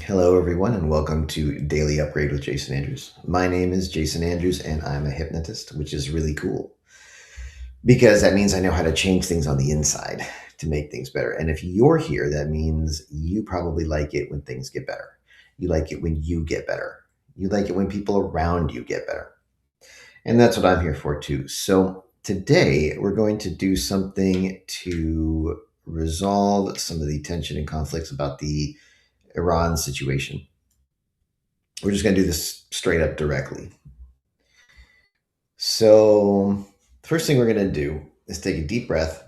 Hello, everyone, and welcome to Daily Upgrade with Jason Andrews. My name is Jason Andrews, and I'm a hypnotist, which is really cool because that means I know how to change things on the inside to make things better. And if you're here, that means you probably like it when things get better. You like it when you get better. You like it when people around you get better. And that's what I'm here for, too. So today, we're going to do something to resolve some of the tension and conflicts about the Iran situation. We're just going to do this straight up directly. So, the first thing we're going to do is take a deep breath,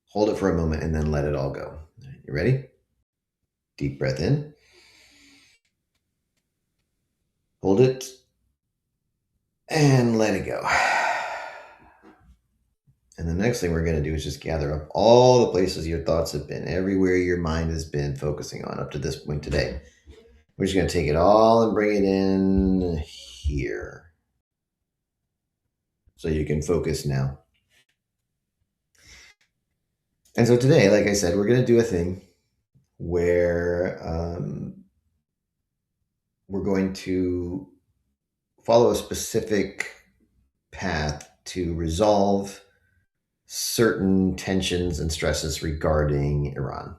hold it for a moment, and then let it all go. You ready? Deep breath in, hold it, and let it go. And the next thing we're going to do is just gather up all the places your thoughts have been, everywhere your mind has been focusing on up to this point today. We're just going to take it all and bring it in here so you can focus now. And so today, like I said, we're going to do a thing where we're going to follow a specific path to resolve certain tensions and stresses regarding Iran.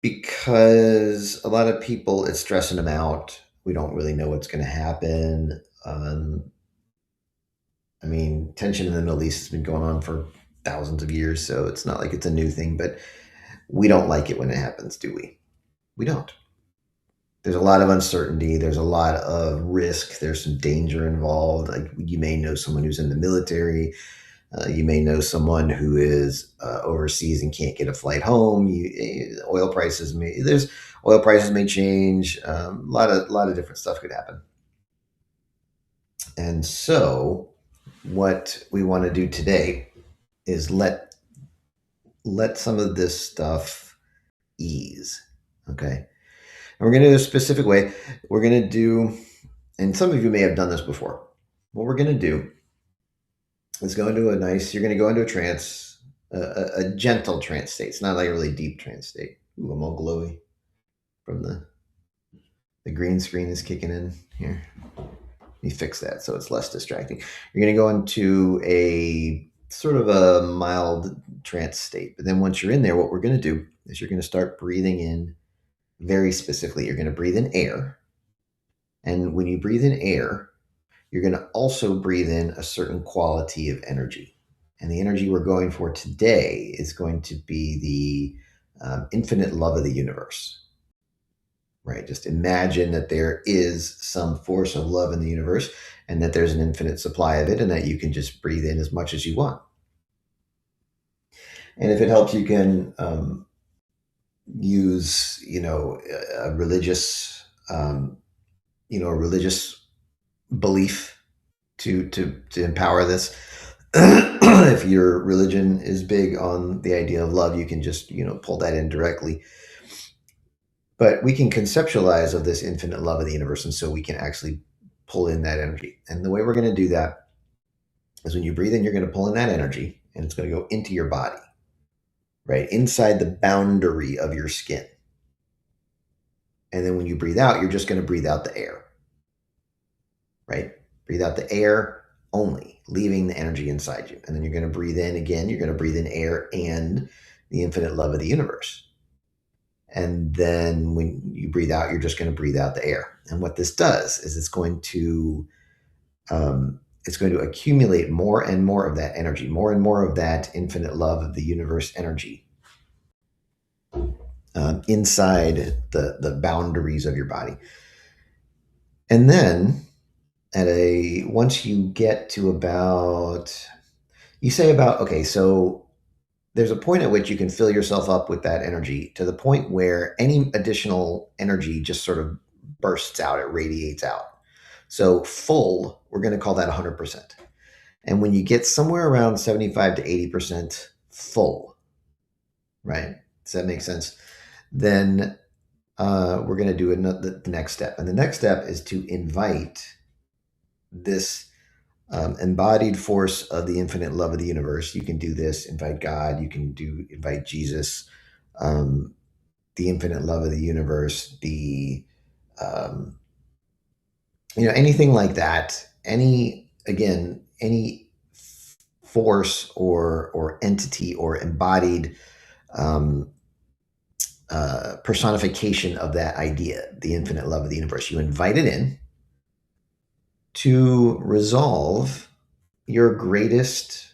Because a lot of people, it's stressing them out. We don't really know what's going to happen. Tension in the Middle East has been going on for thousands of years, so it's not like it's a new thing, but we don't like it when it happens, do we? We don't. There's a lot of uncertainty. There's a lot of risk. There's some danger involved. Like you may know someone who's in the military. You may know someone who is overseas and can't get a flight home. Oil prices may change. A lot of different stuff could happen. And so, what we want to do today is let some of this stuff ease. Okay. And we're going to do a specific way. We're going to do, and some of you may have done this before. What we're going to do is you're going to go into a trance, a gentle trance state. It's not like a really deep trance state. Ooh, I'm all glowy from the green screen is kicking in here. Let me fix that so it's less distracting. You're going to go into a sort of a mild trance state. But then once you're in there, what we're going to do is you're going to start breathing in very specifically. You're going to breathe in air. And when you breathe in air, you're going to also breathe in a certain quality of energy. And the energy we're going for today is going to be the infinite love of the universe. Right? Just imagine that there is some force of love in the universe and that there's an infinite supply of it and that you can just breathe in as much as you want. And if it helps, you can use, a religious, a religious belief to empower this. If your religion is big on the idea of love, you can just pull that in directly. But we can conceptualize of this infinite love of the universe, and so we can actually pull in that energy. And the way we're going to do that is when you breathe in, you're going to pull in that energy, and it's going to go into your body, right inside the boundary of your skin. And then when you breathe out, you're just going to breathe out the air, right? Breathe out the air only, leaving the energy inside you. And then you're going to breathe in again. You're going to breathe in air and the infinite love of the universe. And then when you breathe out, you're just going to breathe out the air. And what this does is it's going to accumulate more and more of that energy, more and more of that infinite love of the universe energy inside the boundaries of your body. And then once you get to so there's a point at which you can fill yourself up with that energy to the point where any additional energy just sort of bursts out, it radiates out. So full, we're going to call that 100%. And when you get somewhere around 75 to 80% full, right? Does that make sense? Then we're going to do the next step. And the next step is to invite this embodied force of the infinite love of the universe. You can do this, invite God, you can invite Jesus, the infinite love of the universe, the um, anything like that, any force or entity or embodied um, personification of that idea, the infinite love of the universe. You invite it in to resolve your greatest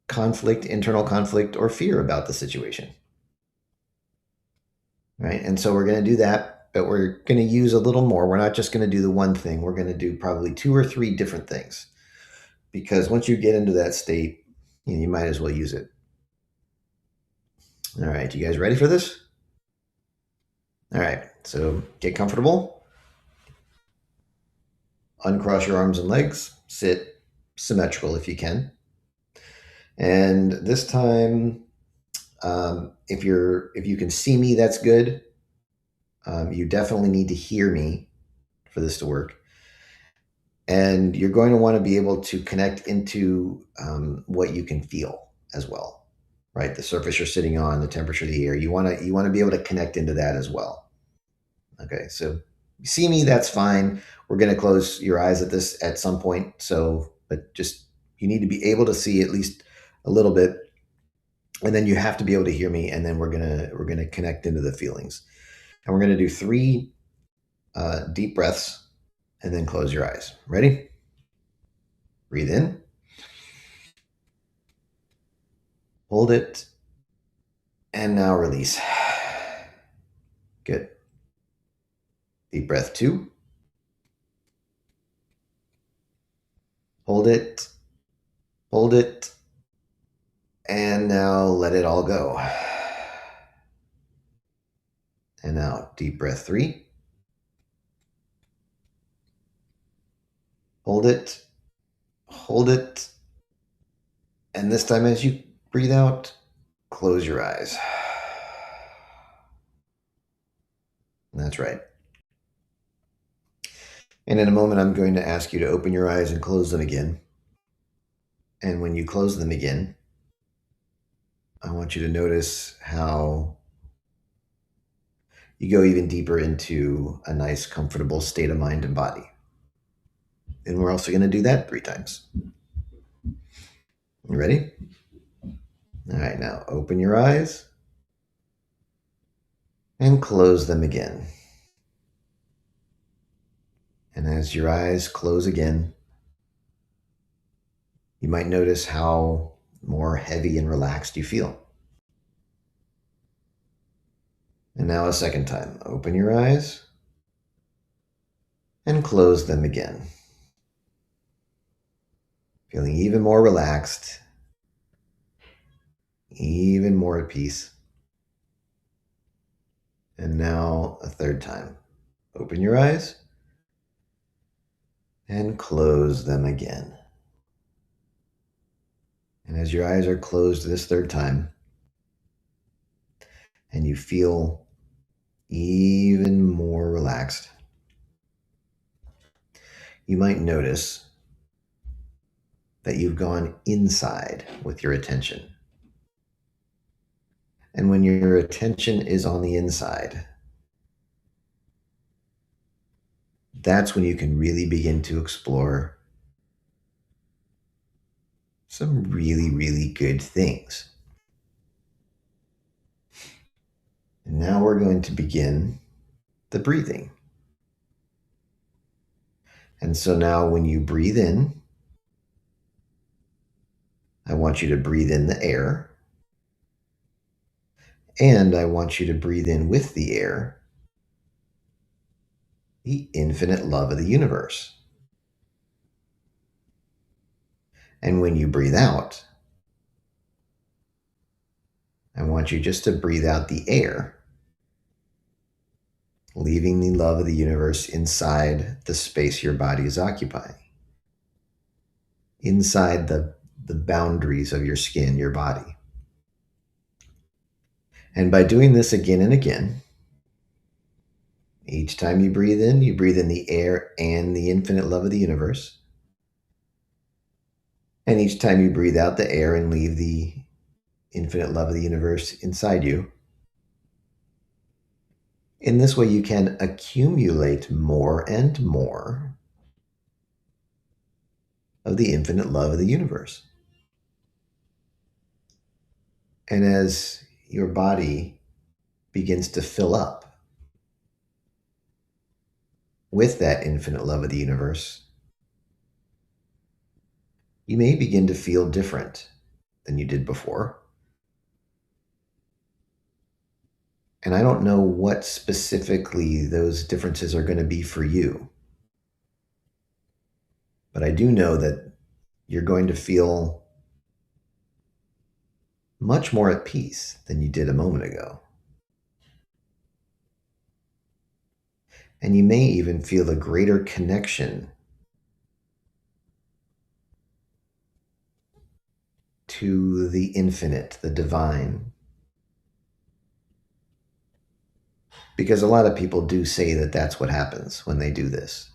conflict, internal conflict, or fear about the situation. Right. And so we're going to do that, but we're going to use a little more. We're not just going to do the one thing. We're going to do probably two or three different things because once you get into that state, you might as well use it. All right. You guys ready for this? All right. So get comfortable. Uncross your arms and legs. Sit symmetrical if you can. And this time, if you can see me, that's good. You definitely need to hear me for this to work. And you're going to want to be able to connect into what you can feel as well, right? The surface you're sitting on, the temperature of the air. You want to be able to connect into that as well. Okay, so you see me, that's fine. We're going to close your eyes at some point. So, but just you need to be able to see at least a little bit, and then you have to be able to hear me. And then we're gonna connect into the feelings, and we're gonna do three deep breaths, and then close your eyes. Ready? Breathe in. Hold it. And now release. Good. Deep breath 2. Hold it. Hold it. And now let it all go. And now deep breath 3. Hold it. Hold it. And this time as you breathe out, close your eyes. That's right. And in a moment, I'm going to ask you to open your eyes and close them again. And when you close them again, I want you to notice how you go even deeper into a nice, comfortable state of mind and body. And we're also going to do that 3 times. You ready? All right, now open your eyes and close them again. And as your eyes close again, you might notice how more heavy and relaxed you feel. And now a second time, open your eyes and close them again. Feeling even more relaxed, even more at peace. And now a third time, open your eyes and close them again. And as your eyes are closed this third time, and you feel even more relaxed, you might notice that you've gone inside with your attention. And when your attention is on the inside, that's when you can really begin to explore some really, really good things. And now we're going to begin the breathing. And so now when you breathe in, I want you to breathe in the air. And I want you to breathe in with the air the infinite love of the universe. And when you breathe out, I want you just to breathe out the air, leaving the love of the universe inside the space your body is occupying, inside the boundaries of your skin, your body. And by doing this again and again, each time you breathe in the air and the infinite love of the universe. And each time you breathe out the air and leave the infinite love of the universe inside you, In this way, you can accumulate more and more of the infinite love of the universe. And as your body begins to fill up with that infinite love of the universe, you may begin to feel different than you did before. And I don't know what specifically those differences are going to be for you. But I do know that you're going to feel much more at peace than you did a moment ago. And you may even feel a greater connection to the infinite, the divine. Because a lot of people do say that that's what happens when they do this.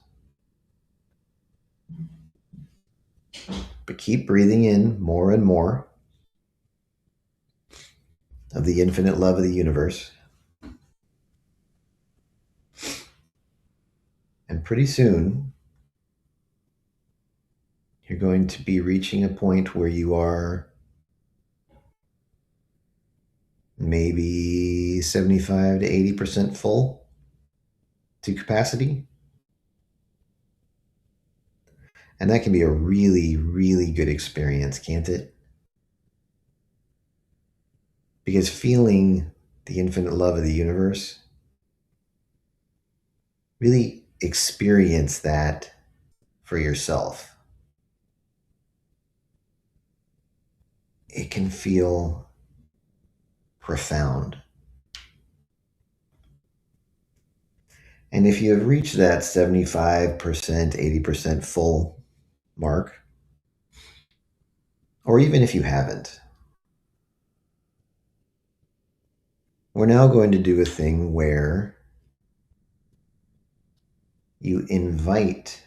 But keep breathing in more and more of the infinite love of the universe. And pretty soon, you're going to be reaching a point where you are maybe 75 to 80% full to capacity. And that can be a really, really good experience, can't it? Because feeling the infinite love of the universe, really experience that for yourself. It can feel profound. And if you have reached that 75%, 80% full mark, or even if you haven't, we're now going to do a thing where you invite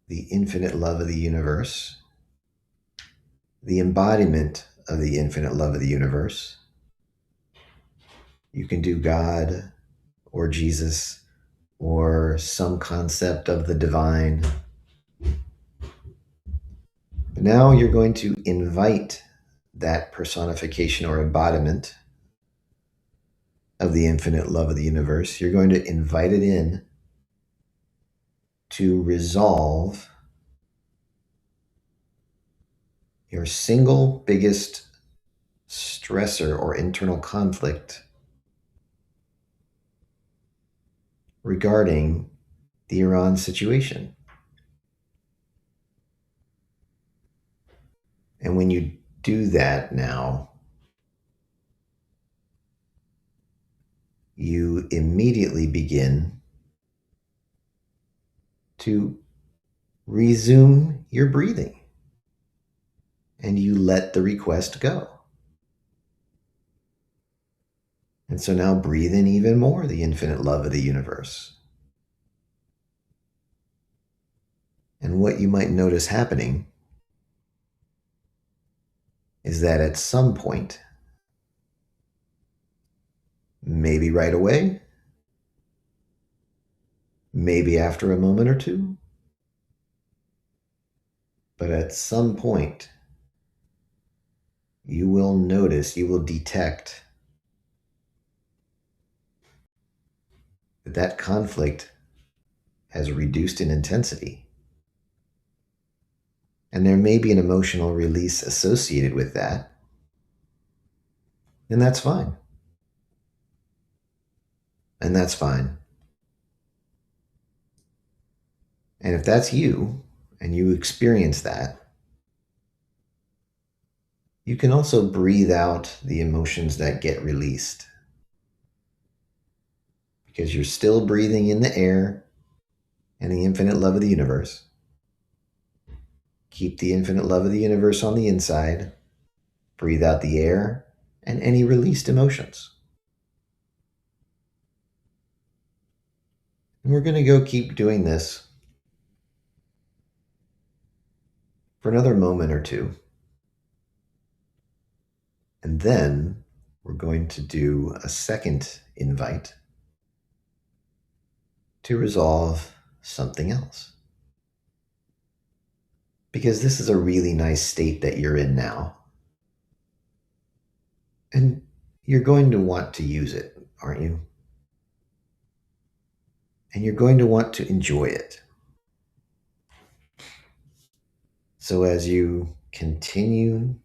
the infinite love of the universe, the embodiment of the infinite love of the universe. You can do God or Jesus or some concept of the divine. But now you're going to invite that personification or embodiment of the infinite love of the universe. You're going to invite it in to resolve your single biggest stressor or internal conflict regarding the Iran situation. And when you do that now, you immediately begin to resume your breathing and you let the request go. And so now breathe in even more the infinite love of the universe. And what you might notice happening is that at some point, maybe right away, maybe after a moment or two, but at some point, you will notice, you will detect that that conflict has reduced in intensity. And there may be an emotional release associated with that. And that's fine. And that's fine. And if that's you and you experience that, you can also breathe out the emotions that get released. Because you're still breathing in the air and the infinite love of the universe. Keep the infinite love of the universe on the inside. Breathe out the air and any released emotions. And we're going to go keep doing this for another moment or two. And then we're going to do a second invite. to resolve something else. Because this is a really nice state that you're in now. And you're going to want to use it, aren't you? And you're going to want to enjoy it. So as you continue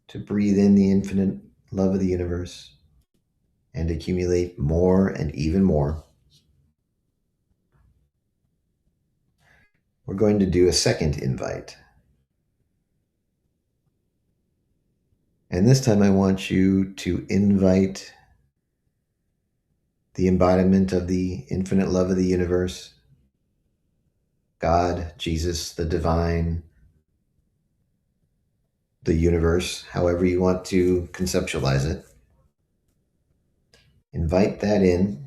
to breathe in the infinite love of the universe and accumulate more and even more, we're going to do a second invite. And this time I want you to invite the embodiment of the infinite love of the universe, God, Jesus, the divine, the universe, however you want to conceptualize it. Invite that in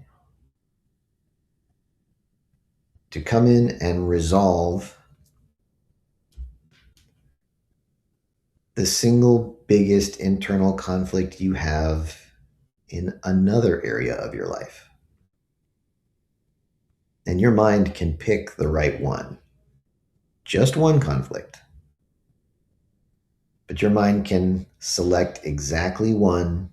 to come in and resolve the single biggest internal conflict you have in another area of your life. And your mind can pick the right one. Just one conflict. But your mind can select exactly one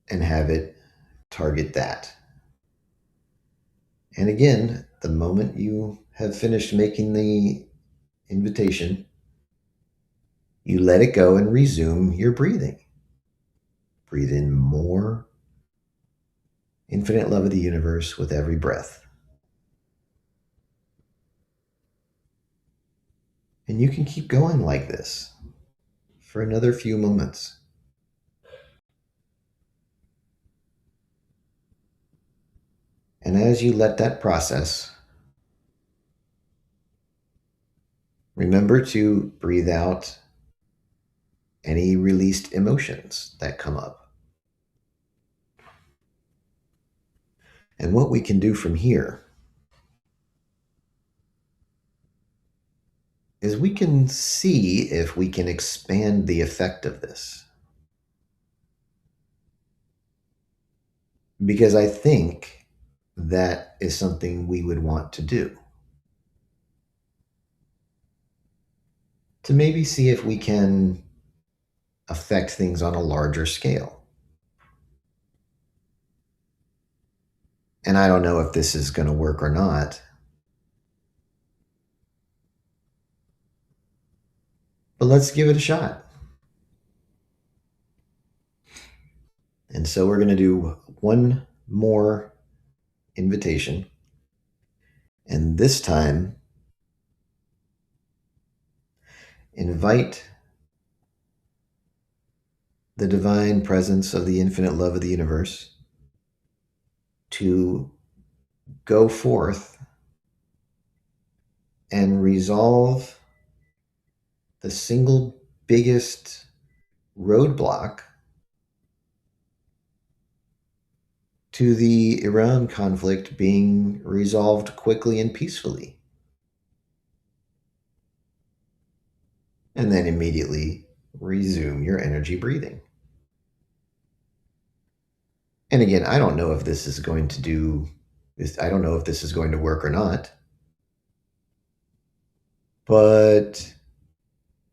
and have it target that. And again, the moment you have finished making the invitation, you let it go and resume your breathing. Breathe in more infinite love of the universe with every breath. And you can keep going like this for another few moments. And as you let that process, remember to breathe out any released emotions that come up. And what we can do from here is we can see if we can expand the effect of this. Because I think that is something we would want to do. To maybe see if we can affect things on a larger scale. And I don't know if this is going to work or not. But let's give it a shot. And so we're going to do one more invitation. And this time, invite the divine presence of the infinite love of the universe to go forth and resolve the single biggest roadblock to the Iran conflict being resolved quickly and peacefully. And then immediately resume your energy breathing. And again, I don't know if this is going to do this. I don't know if this is going to work or not. But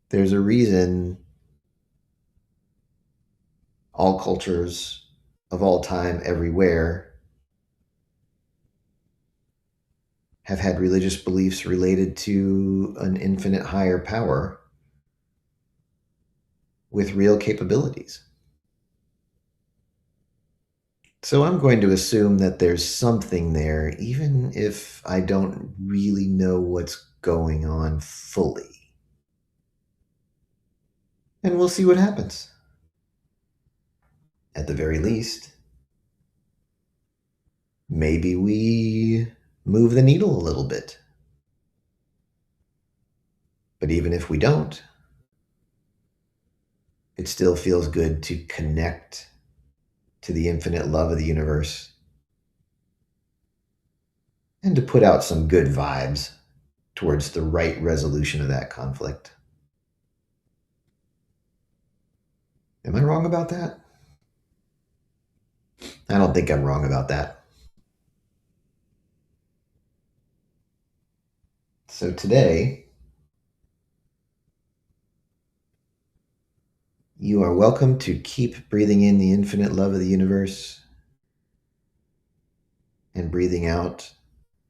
there's a reason all cultures of all time, everywhere, have had religious beliefs related to an infinite higher power with real capabilities. So I'm going to assume that there's something there, even if I don't really know what's going on fully. And we'll see what happens. At the very least, maybe we move the needle a little bit. But even if we don't, it still feels good to connect to the infinite love of the universe and to put out some good vibes towards the right resolution of that conflict. Am I wrong about that? I don't think I'm wrong about that. So today, you are welcome to keep breathing in the infinite love of the universe and breathing out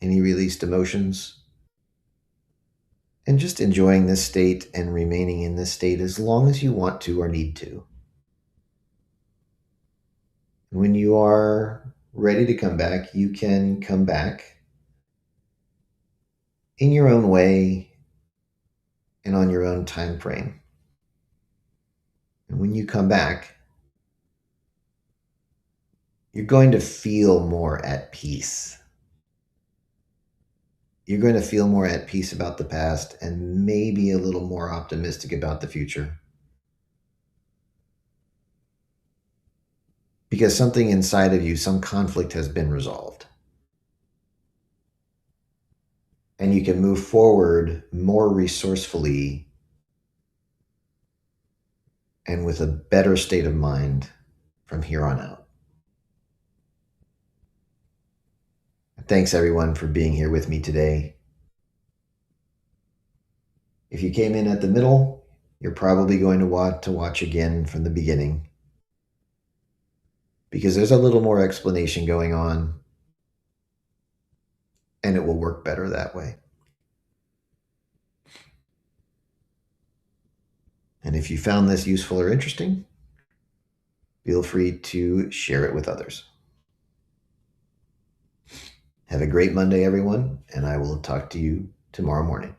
any released emotions and just enjoying this state and remaining in this state as long as you want to or need to. When you are ready to come back, you can come back in your own way and on your own time frame. And when you come back, you're going to feel more at peace. You're going to feel more at peace about the past and maybe a little more optimistic about the future. Because something inside of you, some conflict has been resolved. And you can move forward more resourcefully and with a better state of mind from here on out. Thanks everyone for being here with me today. If you came in at the middle, you're probably going to want to watch again from the beginning because there's a little more explanation going on and it will work better that way. And if you found this useful or interesting, feel free to share it with others. Have a great Monday, everyone, and I will talk to you tomorrow morning.